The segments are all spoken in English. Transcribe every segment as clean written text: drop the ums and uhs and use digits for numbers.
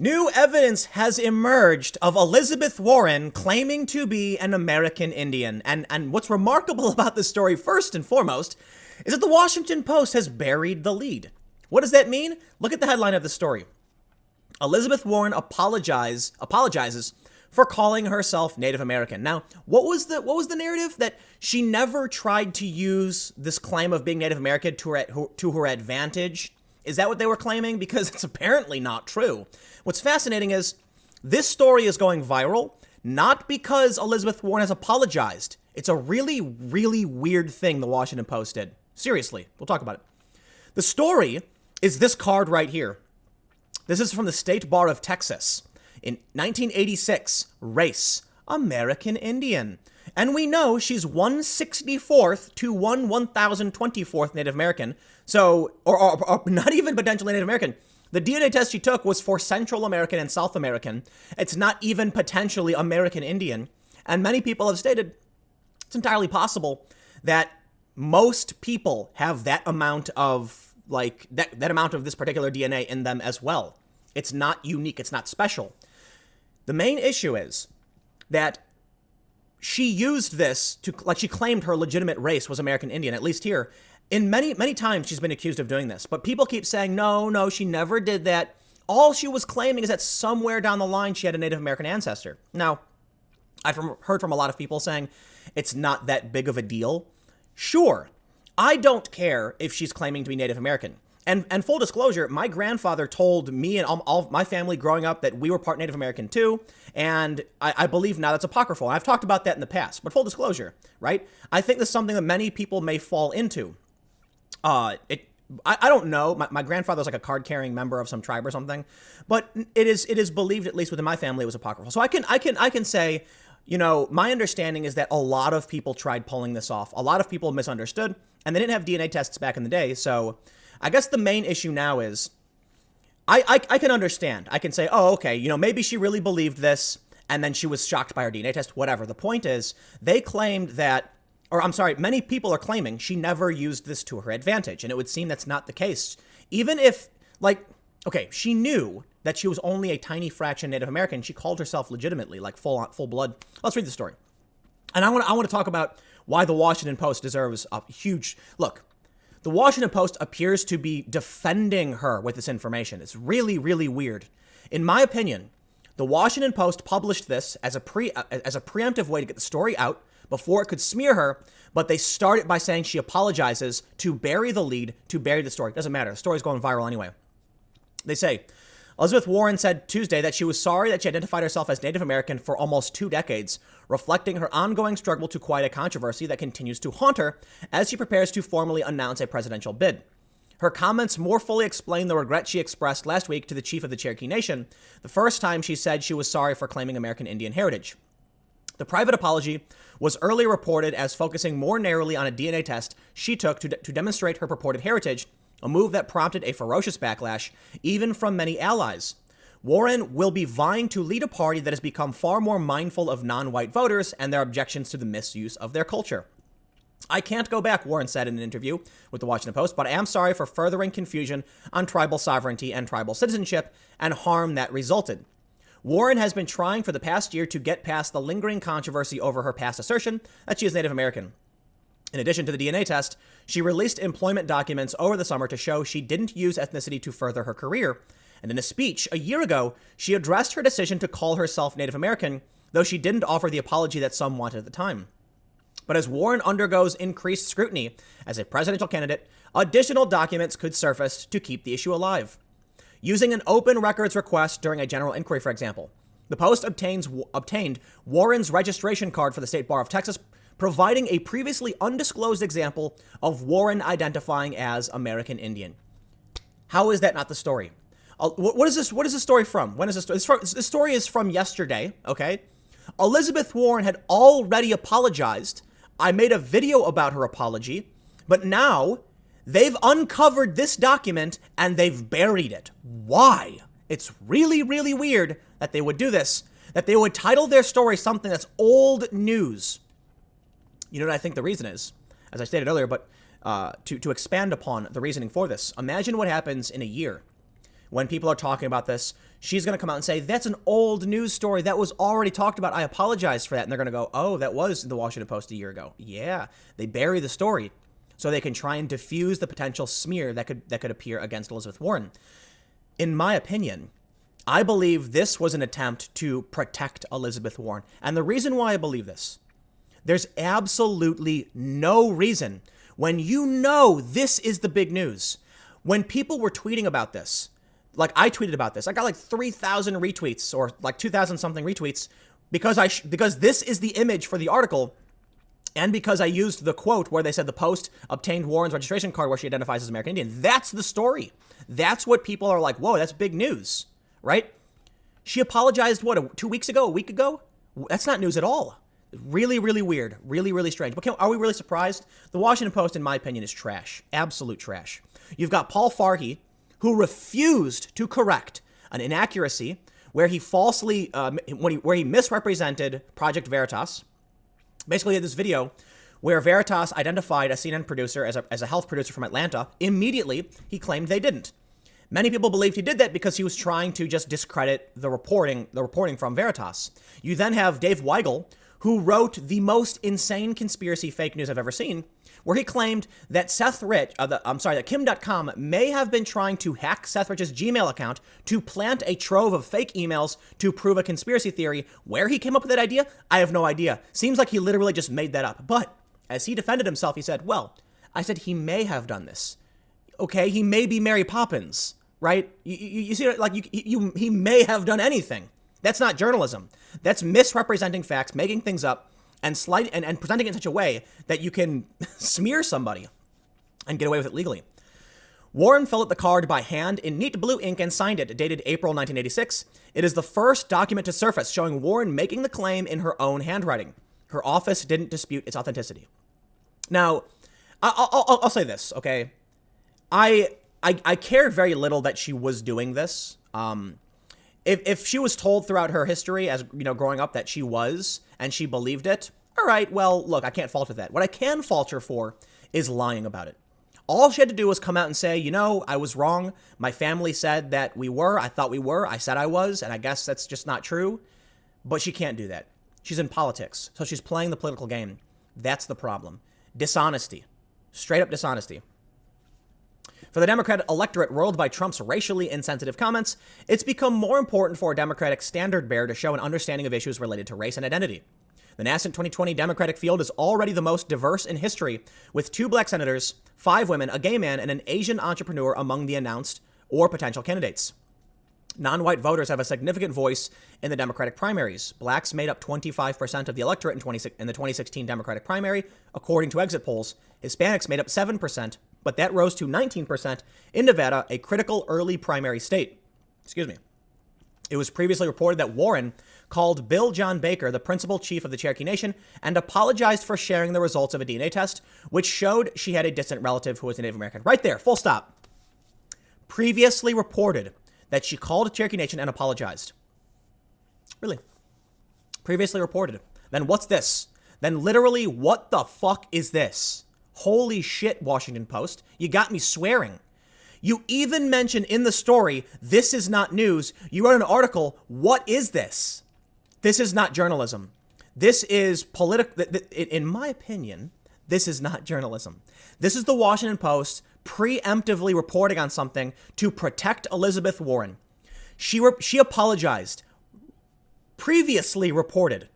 New evidence has emerged of Elizabeth Warren claiming to be an American Indian. And what's remarkable about this story, first and foremost, is that the Washington Post has buried the lead. What does that mean? Look at the headline of the story. Elizabeth Warren apologizes for calling herself Native American. Now, what was the narrative? That she never tried to use this claim of being Native American to her advantage? Is that what they were claiming? Because it's apparently not true. What's fascinating is this story is going viral, not because Elizabeth Warren has apologized. It's a really, really weird thing the Washington Post did. Seriously, we'll talk about it. The story is this card right here. This is from the State Bar of Texas. In 1986, race, American Indian. And we know she's 164th to 1024th Native American. So, or not even potentially Native American. The DNA test she took was for Central American and South American. It's not even potentially American Indian. And many people have stated it's entirely possible that most people have that amount of that amount of this particular DNA in them as well. It's not unique. It's not special. The main issue is that she used this to, she claimed her legitimate race was American Indian, at least here. In many times she's been accused of doing this, but people keep saying, no, she never did that. All she was claiming is that somewhere down the line she had a Native American ancestor. Now, I've heard from a lot of people saying it's not that big of a deal. Sure, I don't care if she's claiming to be Native American. And full disclosure, my grandfather told me and all of my family growing up that we were part Native American too. And I believe now that's apocryphal. I've talked about that in the past, but full disclosure, right? I think this is something that many people may fall into. I don't know. My grandfather's like a card-carrying member of some tribe or something, but it is believed, at least within my family, it was apocryphal. So I can say, my understanding is that a lot of people tried pulling this off. A lot of people misunderstood, and they didn't have DNA tests back in the day. So I guess the main issue now is I can understand. I can say, oh, okay, maybe she really believed this and then she was shocked by her DNA test, whatever. The point is they claimed that, many people are claiming she never used this to her advantage. And it would seem that's not the case. Even if, she knew that she was only a tiny fraction Native American. She called herself legitimately, full blood. Let's read the story. And I want to talk about why the Washington Post deserves a huge look. The Washington Post appears to be defending her with this information. It's really, really weird. In my opinion, the Washington Post published this as a preemptive way to get the story out before it could smear her, but they started by saying she apologizes to bury the lead, to bury the story. Doesn't matter. The story's going viral anyway. They say, Elizabeth Warren said Tuesday that she was sorry that she identified herself as Native American for almost 2 decades, reflecting her ongoing struggle to quiet a controversy that continues to haunt her as she prepares to formally announce a presidential bid. Her comments more fully explain the regret she expressed last week to the chief of the Cherokee Nation, the first time she said she was sorry for claiming American Indian heritage. The private apology was earlier reported as focusing more narrowly on a DNA test she took to demonstrate her purported heritage, a move that prompted a ferocious backlash, even from many allies. Warren will be vying to lead a party that has become far more mindful of non-white voters and their objections to the misuse of their culture. I can't go back, Warren said in an interview with the Washington Post, but I am sorry for furthering confusion on tribal sovereignty and tribal citizenship and harm that resulted. Warren has been trying for the past year to get past the lingering controversy over her past assertion that she is Native American. In addition to the DNA test, she released employment documents over the summer to show she didn't use ethnicity to further her career. And in a speech a year ago, she addressed her decision to call herself Native American, though she didn't offer the apology that some wanted at the time. But as Warren undergoes increased scrutiny as a presidential candidate, additional documents could surface to keep the issue alive. Using an open records request during a general inquiry, for example, the Post obtained Warren's registration card for the State Bar of Texas, providing a previously undisclosed example of Warren identifying as American Indian. How is that not the story? What is this? What is the story from? When is this? This story is from yesterday, okay? Elizabeth Warren had already apologized. I made a video about her apology, but now they've uncovered this document and they've buried it. Why? It's really, really weird that they would do this, that they would title their story something that's old news. You know what I think the reason is? As I stated earlier, but to expand upon the reasoning for this, imagine what happens in a year when people are talking about this. she's going to come out and say, that's an old news story that was already talked about. I apologize for that. And they're going to go, oh, that was the Washington Post a year ago. Yeah, they bury the story so they can try and diffuse the potential smear that could appear against Elizabeth Warren. In my opinion, I believe this was an attempt to protect Elizabeth Warren. And the reason why I believe this, there's absolutely no reason, when you know this is the big news, when people were tweeting about this, like I tweeted about this, I got like 3,000 retweets or like 2,000 something retweets because this is the image for the article, and because I used the quote where they said the Post obtained Warren's registration card where she identifies as American Indian. That's the story. That's what people are like, whoa, that's big news, right? She apologized, what, 2 weeks ago, a week ago? That's not news at all. Really, really weird. Really, really strange. But are we really surprised? The Washington Post, in my opinion, is trash. Absolute trash. You've got Paul Farhi, who refused to correct an inaccuracy where he falsely, where he misrepresented Project Veritas. Basically, he had this video where Veritas identified a CNN producer as a health producer from Atlanta. Immediately, he claimed they didn't. Many people believed he did that because he was trying to just discredit the reporting from Veritas. You then have Dave Weigel, who wrote the most insane conspiracy fake news I've ever seen, where he claimed that that Kim.com may have been trying to hack Seth Rich's Gmail account to plant a trove of fake emails to prove a conspiracy theory. Where he came up with that idea, I have no idea. Seems like he literally just made that up. But as he defended himself, he said, well, I said he may have done this. Okay, he may be Mary Poppins, right? You see, like he may have done anything. That's not journalism. That's misrepresenting facts, making things up, and presenting it in such a way that you can smear somebody and get away with it legally. Warren filled out the card by hand in neat blue ink and signed it, dated April 1986. It is the first document to surface showing Warren making the claim in her own handwriting. Her office didn't dispute its authenticity. Now, I'll say this, okay? I care very little that she was doing this. If she was told throughout her history, as you know, growing up, that she was, and she believed it, all right, well, look, I can't fault her for that. What I can fault her for is lying about it. All she had to do was come out and say, you know, I was wrong. My family said that we were. I thought we were. I said I was, and I guess that's just not true. But she can't do that. She's in politics, so she's playing the political game. That's the problem. Dishonesty. Straight up dishonesty. For the Democratic electorate roiled by Trump's racially insensitive comments, it's become more important for a Democratic standard bearer to show an understanding of issues related to race and identity. The nascent 2020 Democratic field is already the most diverse in history, with 2 black senators, 5 women, a gay man, and an Asian entrepreneur among the announced or potential candidates. Non-white voters have a significant voice in the Democratic primaries. Blacks made up 25% of the electorate in the 2016 Democratic primary, according to exit polls. Hispanics made up 7%, but that rose to 19% in Nevada, a critical early primary state. Excuse me. It was previously reported that Warren called Bill John Baker, the principal chief of the Cherokee Nation, and apologized for sharing the results of a DNA test, which showed she had a distant relative who was a Native American. Right there, full stop. Previously reported that she called the Cherokee Nation and apologized. Really? Previously reported. Then what's this? Then literally, what the fuck is this? Holy shit, Washington Post. You got me swearing. You even mentioned in the story, this is not news. You wrote an article. What is this? This is not journalism. This is political. In my opinion, this is not journalism. This is the Washington Post preemptively reporting on something to protect Elizabeth Warren. She apologized. Previously reported.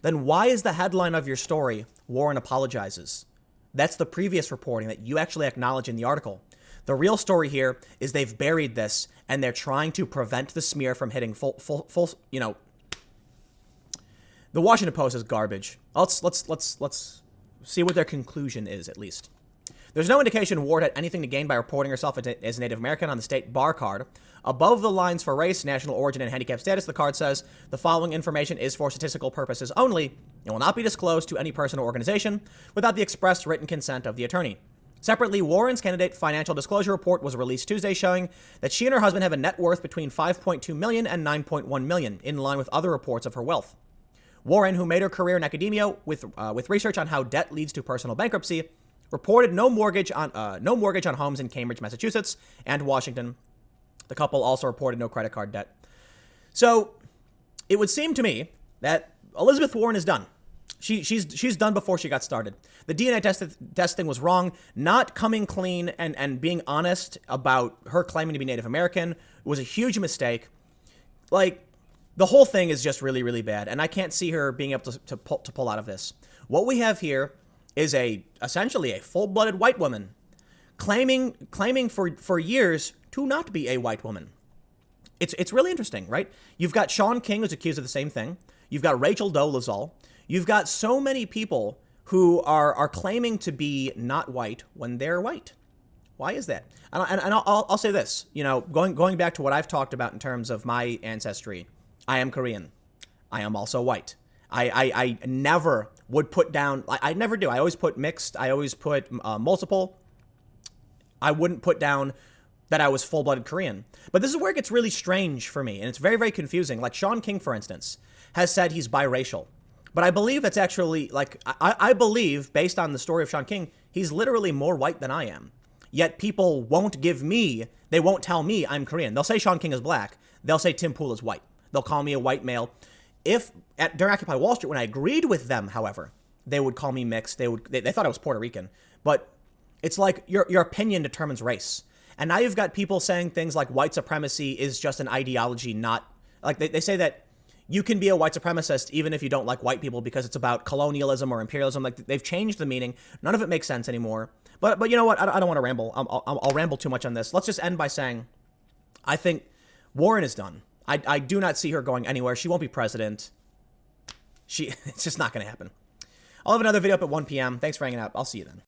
Then why is the headline of your story, Warren apologizes? That's the previous reporting that you actually acknowledge in the article. The real story here is they've buried this and they're trying to prevent the smear from hitting full, you know. The Washington Post is garbage. Let's see what their conclusion is, at least. There's no indication Ward had anything to gain by reporting herself as a Native American on the state bar card. Above the lines for race, national origin, and handicap status, the card says the following information is for statistical purposes only and will not be disclosed to any person or organization without the express written consent of the attorney. Separately, Warren's candidate financial disclosure report was released Tuesday, showing that she and her husband have a net worth between $5.2 million and $9.1 million, in line with other reports of her wealth. Warren, who made her career in academia with research on how debt leads to personal bankruptcy, reported no mortgage on homes in Cambridge, Massachusetts, and Washington. The couple also reported no credit card debt. So it would seem to me that Elizabeth Warren is done. She's done before she got started. The DNA testing was wrong. Not coming clean and being honest about her claiming to be Native American was a huge mistake. Like, the whole thing is just really, really bad. And I can't see her being able to pull out of this. What we have here is essentially a full-blooded white woman claiming for years to not be a white woman. It's really interesting, right? You've got Sean King, who's accused of the same thing. You've got Rachel Dolezal. You've got so many people who are claiming to be not white when they're white. Why is that? And I'll say this, going back to what I've talked about in terms of my ancestry, I am Korean. I am also white. I never would put down, I never do. I always put mixed. I always put multiple. I wouldn't put down that I was full-blooded Korean. But this is where it gets really strange for me, and it's very, very confusing. Like Sean King, for instance, has said he's biracial. But I believe it's actually, I believe, based on the story of Sean King, he's literally more white than I am. Yet people they won't tell me I'm Korean. They'll say Sean King is black. They'll say Tim Pool is white. They'll call me a white male. During Occupy Wall Street, when I agreed with them, however, they would call me mixed. They thought I was Puerto Rican. But it's like your opinion determines race. And now you've got people saying things like white supremacy is just an ideology, not, like they say that you can be a white supremacist even if you don't like white people because it's about colonialism or imperialism. Like, they've changed the meaning. None of it makes sense anymore. But you know what? I don't want to ramble. I'll ramble too much on this. Let's just end by saying I think Warren is done. I do not see her going anywhere. She won't be president. It's just not going to happen. I'll have another video up at 1 p.m. Thanks for hanging out. I'll see you then.